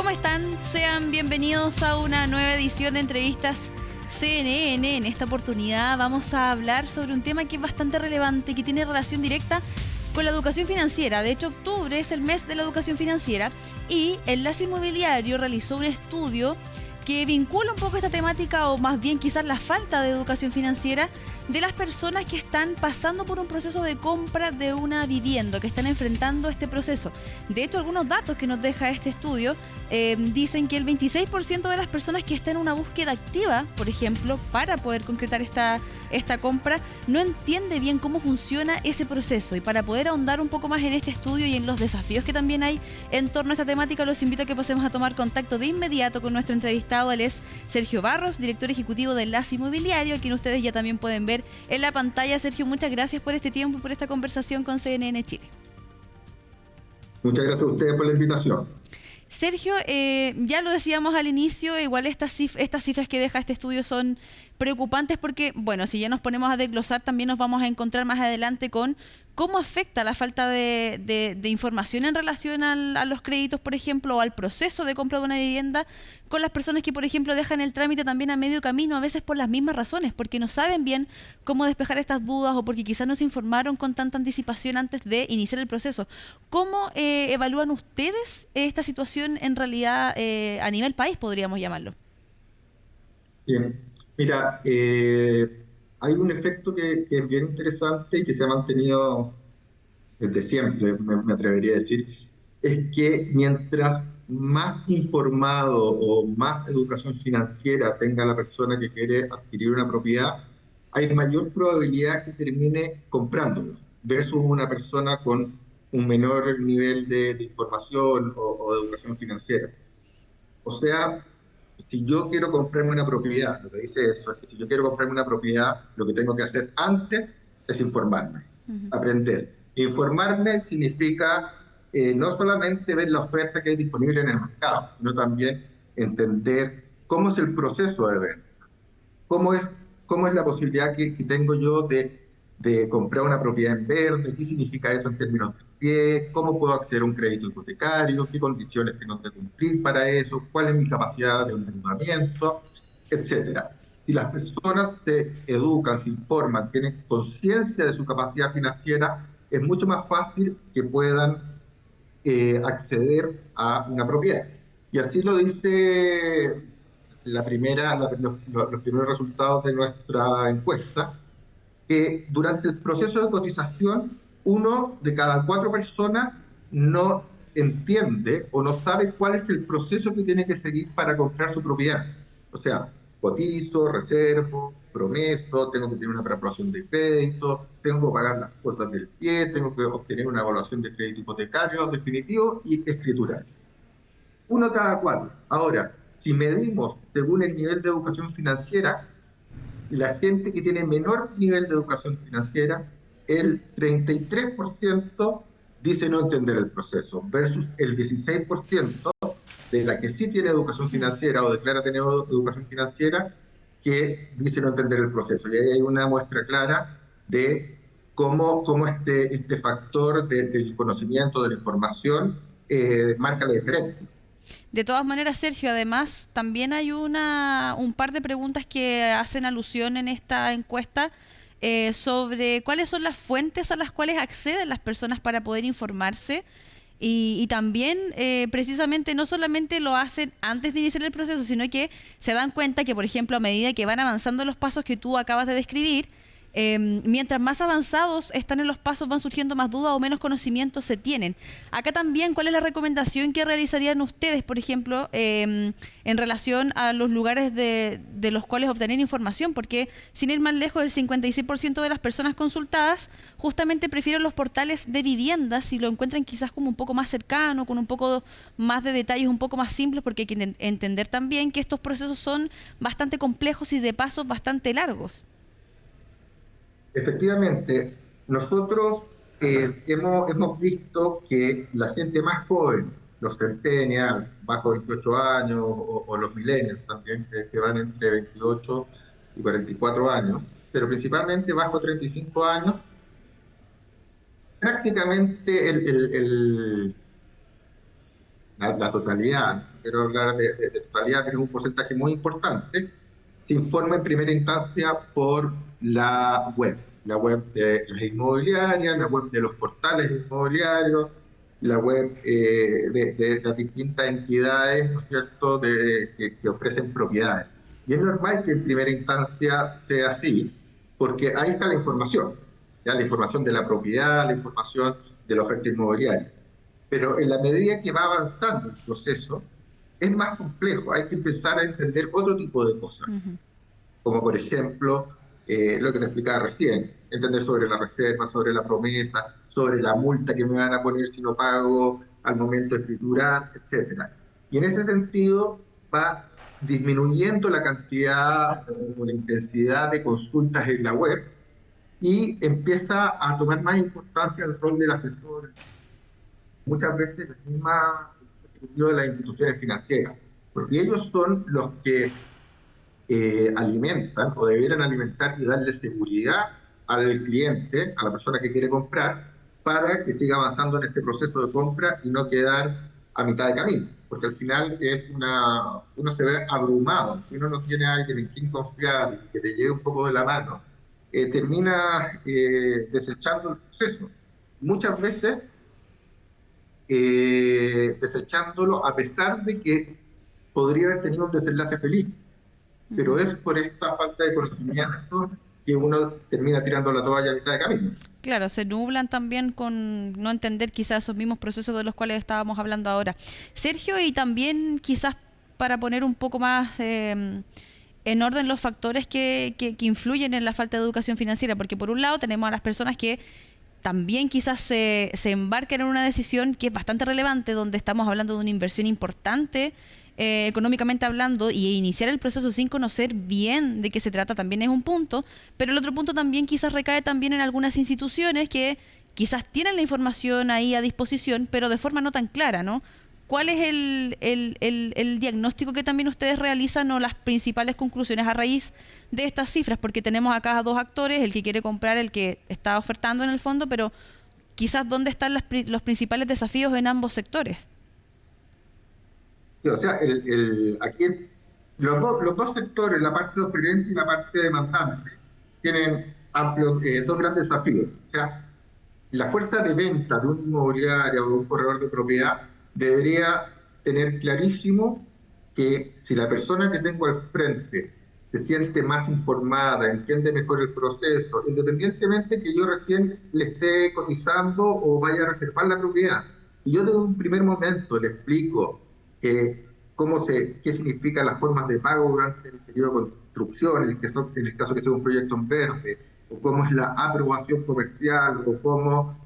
¿Cómo están? Sean bienvenidos a una nueva edición de Entrevistas CNN. En esta oportunidad vamos a hablar sobre un tema que es bastante relevante y que tiene relación directa con la educación financiera. De hecho, octubre es el mes de la educación financiera y Enlace Inmobiliario realizó un estudio que vincula un poco esta temática, o más bien quizás la falta de educación financiera de las personas que están pasando por un proceso de compra de una vivienda, que están enfrentando este proceso. De hecho, algunos datos que nos deja este estudio dicen que el 26% de las personas que están en una búsqueda activa, por ejemplo, para poder concretar esta compra, no entiende bien cómo funciona ese proceso. Y para poder ahondar un poco más en este estudio y en los desafíos que también hay en torno a esta temática, los invito a que pasemos a tomar contacto de inmediato con nuestro entrevistado. Él es Sergio Barros, director ejecutivo de Enlace Inmobiliario, a quien ustedes ya también pueden ver en la pantalla. Sergio, muchas gracias por este tiempo y por esta conversación con CNN Chile. Muchas gracias a ustedes por la invitación. Sergio, ya lo decíamos al inicio, igual estas cifras que deja este estudio son preocupantes porque, bueno, si ya nos ponemos a desglosar, también nos vamos a encontrar más adelante con cómo afecta la falta de información en relación a los créditos, por ejemplo, o al proceso de compra de una vivienda, con las personas que, por ejemplo, dejan el trámite también a medio camino, a veces por las mismas razones, porque no saben bien cómo despejar estas dudas o porque quizás no se informaron con tanta anticipación antes de iniciar el proceso. ¿Cómo evalúan ustedes esta situación en realidad a nivel país, podríamos llamarlo? Bien, mira, hay un efecto que es bien interesante y que se ha mantenido desde siempre, me atrevería a decir, es que mientras más informado o más educación financiera tenga la persona que quiere adquirir una propiedad, hay mayor probabilidad que termine comprándola, versus una persona con un menor nivel de información o de educación financiera. O sea, si yo quiero comprarme una propiedad, lo que dice eso es que si yo quiero comprarme una propiedad, lo que tengo que hacer antes es informarme, aprender. Informarme significa no solamente ver la oferta que hay disponible en el mercado, sino también entender cómo es el proceso de venta, cómo es la posibilidad que tengo yo de comprar una propiedad en verde, qué significa eso en términos de pie, cómo puedo acceder a un crédito hipotecario, qué condiciones tengo que cumplir para eso, cuál es mi capacidad de endeudamiento, etcétera. Si las personas se educan, se informan, tienen conciencia de su capacidad financiera, es mucho más fácil que puedan acceder a una propiedad. Y así lo dice los primeros resultados de nuestra encuesta, que durante el proceso de cotización, 1 de cada 4 personas no entiende o no sabe cuál es el proceso que tiene que seguir para comprar su propiedad. O sea, cotizo, reservo, promeso, tengo que tener una preparación de crédito, tengo que pagar las cuotas del pie, tengo que obtener una evaluación de crédito hipotecario definitivo y escritural. 1 de cada 4. Ahora, si medimos según el nivel de educación financiera, la gente que tiene menor nivel de educación financiera, el 33% dice no entender el proceso, versus el 16% de la que sí tiene educación financiera o declara tener educación financiera, que dice no entender el proceso. Y ahí hay una muestra clara de cómo este factor del conocimiento, de la información, marca la diferencia. De todas maneras, Sergio, además también hay un par de preguntas que hacen alusión en esta encuesta sobre cuáles son las fuentes a las cuales acceden las personas para poder informarse y también precisamente no solamente lo hacen antes de iniciar el proceso, sino que se dan cuenta que, por ejemplo, a medida que van avanzando los pasos que tú acabas de describir, mientras más avanzados están en los pasos, van surgiendo más dudas o menos conocimientos se tienen. Acá también, ¿cuál es la recomendación que realizarían ustedes, por ejemplo, en relación a los lugares de los cuales obtener información? Porque, sin ir más lejos, el 56% de las personas consultadas justamente prefieren los portales de viviendas si lo encuentran quizás como un poco más cercano, con un poco más de detalles, un poco más simples, porque hay que entender también que estos procesos son bastante complejos y de pasos bastante largos. Efectivamente, nosotros hemos visto que la gente más joven, los centennials, bajo 28 años, o los millennials también, que van entre 28 y 44 años, pero principalmente bajo 35 años, prácticamente la totalidad, no quiero hablar de totalidad, pero es un porcentaje muy importante, se informa en primera instancia por la web de las inmobiliarias, la web de los portales inmobiliarios, la web de las distintas entidades, ¿no es cierto?, que ofrecen propiedades. Y es normal que en primera instancia sea así, porque ahí está la información, ¿ya? La información de la propiedad, la información de la oferta inmobiliaria. Pero en la medida que va avanzando el proceso, es más complejo, hay que empezar a entender otro tipo de cosas, como por ejemplo lo que te explicaba recién, entender sobre la reserva, sobre la promesa, sobre la multa que me van a poner si no pago al momento de escriturar, etcétera. Y en ese sentido va disminuyendo la cantidad o la intensidad de consultas en la web y empieza a tomar más importancia el rol del asesor, muchas veces las mismas ejecutivos de las instituciones financieras, porque ellos son los que alimentan o debieran alimentar y darle seguridad al cliente, a la persona que quiere comprar, para que siga avanzando en este proceso de compra y no quedar a mitad de camino, porque al final uno se ve abrumado, si uno no tiene a alguien en quien confiar, que te lleve un poco de la mano, termina desechando el proceso. Muchas veces desechándolo a pesar de que podría haber tenido un desenlace feliz, pero es por esta falta de conocimiento que uno termina tirando la toalla a mitad de camino. Claro, se nublan también con no entender quizás esos mismos procesos de los cuales estábamos hablando ahora. Sergio, y también quizás para poner un poco más en orden los factores que influyen en la falta de educación financiera, porque por un lado tenemos a las personas que también quizás se embarcan en una decisión que es bastante relevante, donde estamos hablando de una inversión importante, económicamente hablando, y iniciar el proceso sin conocer bien de qué se trata también es un punto, pero el otro punto también quizás recae también en algunas instituciones que quizás tienen la información ahí a disposición, pero de forma no tan clara, ¿no? ¿Cuál es el diagnóstico que también ustedes realizan o las principales conclusiones a raíz de estas cifras? Porque tenemos acá a dos actores, el que quiere comprar, el que está ofertando en el fondo, pero quizás ¿dónde están los principales desafíos en ambos sectores? Sí, o sea, aquí los dos sectores, la parte oferente y la parte demandante, tienen amplios, dos grandes desafíos. O sea, la fuerza de venta de un inmobiliario o de un corredor de propiedad debería tener clarísimo que si la persona que tengo al frente se siente más informada, entiende mejor el proceso, independientemente que yo recién le esté cotizando o vaya a reservar la propiedad, si yo desde un primer momento le explico qué significan las formas de pago durante el periodo de construcción, en el caso que sea un proyecto en verde, o cómo es la aprobación comercial, o cómo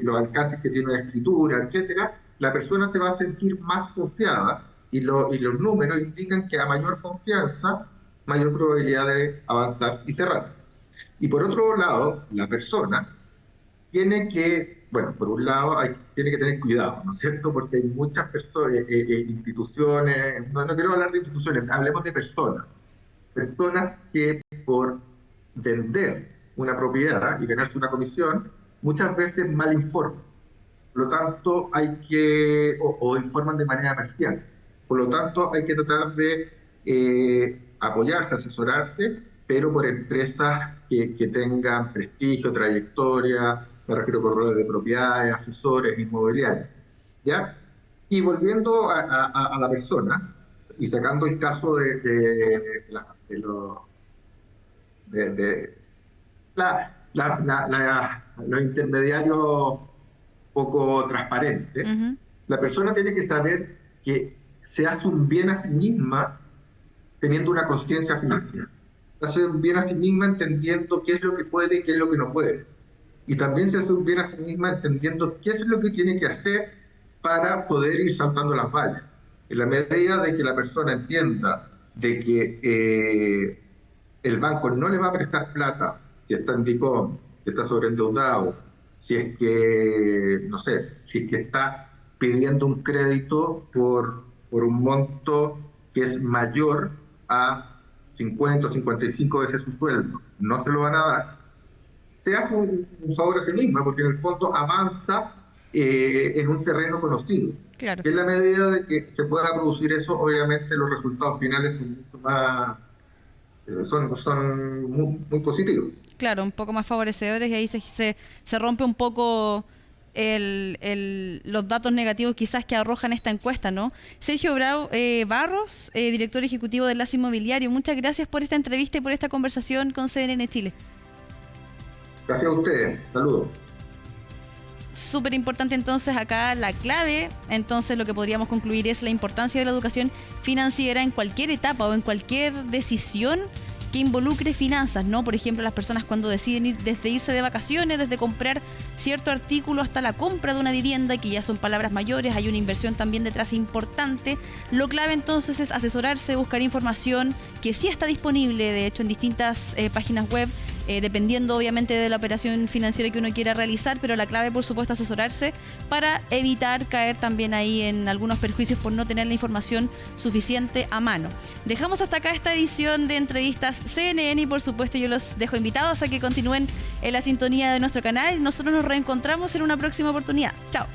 los alcances que tiene la escritura, etcétera, la persona se va a sentir más confiada y los números indican que a mayor confianza, mayor probabilidad de avanzar y cerrar. Y por otro lado, la persona tiene que, bueno, por un lado tiene que tener cuidado, ¿no es cierto? Porque hay muchas personas, instituciones, no quiero hablar de instituciones, hablemos de personas que por vender una propiedad y ganarse una comisión, muchas veces mal informan. Por lo tanto, o informan de manera parcial. Por lo tanto, hay que tratar de apoyarse, asesorarse, pero por empresas que tengan prestigio, trayectoria, me refiero a corredores de propiedades, asesores inmobiliarios, ¿ya? Y volviendo a la persona, y sacando el caso de los intermediarios poco transparente, la persona tiene que saber que se hace un bien a sí misma teniendo una conciencia financiera. Se hace un bien a sí misma entendiendo qué es lo que puede y qué es lo que no puede. Y también se hace un bien a sí misma entendiendo qué es lo que tiene que hacer para poder ir saltando las vallas. En la medida de que la persona entienda de que el banco no le va a prestar plata si está en DICOM, si está sobreendeudado, si es que, no sé, si es que está pidiendo un crédito por un monto que es mayor a 50 o 55 veces su sueldo, no se lo van a dar, se hace un favor a sí misma, porque en el fondo avanza en un terreno conocido. Claro. Y en la medida de que se pueda producir eso, obviamente los resultados finales son mucho más, son muy positivos. Claro, un poco más favorecedores y ahí se rompe un poco los datos negativos quizás que arrojan esta encuesta, ¿no? Sergio Barros, director ejecutivo de Enlace Inmobiliario, muchas gracias por esta entrevista y por esta conversación con CNN Chile. Gracias a ustedes. Saludos. Súper importante entonces acá la clave, entonces lo que podríamos concluir es la importancia de la educación financiera en cualquier etapa o en cualquier decisión que involucre finanzas, ¿no? Por ejemplo, las personas cuando deciden ir, desde irse de vacaciones, desde comprar cierto artículo hasta la compra de una vivienda, que ya son palabras mayores, hay una inversión también detrás importante. Lo clave entonces es asesorarse, buscar información que sí está disponible, de hecho, en distintas páginas web, dependiendo obviamente de la operación financiera que uno quiera realizar, pero la clave, por supuesto, asesorarse para evitar caer también ahí en algunos perjuicios por no tener la información suficiente a mano. Dejamos hasta acá esta edición de Entrevistas CNN y, por supuesto, yo los dejo invitados a que continúen en la sintonía de nuestro canal. Nosotros nos reencontramos en una próxima oportunidad. Chao.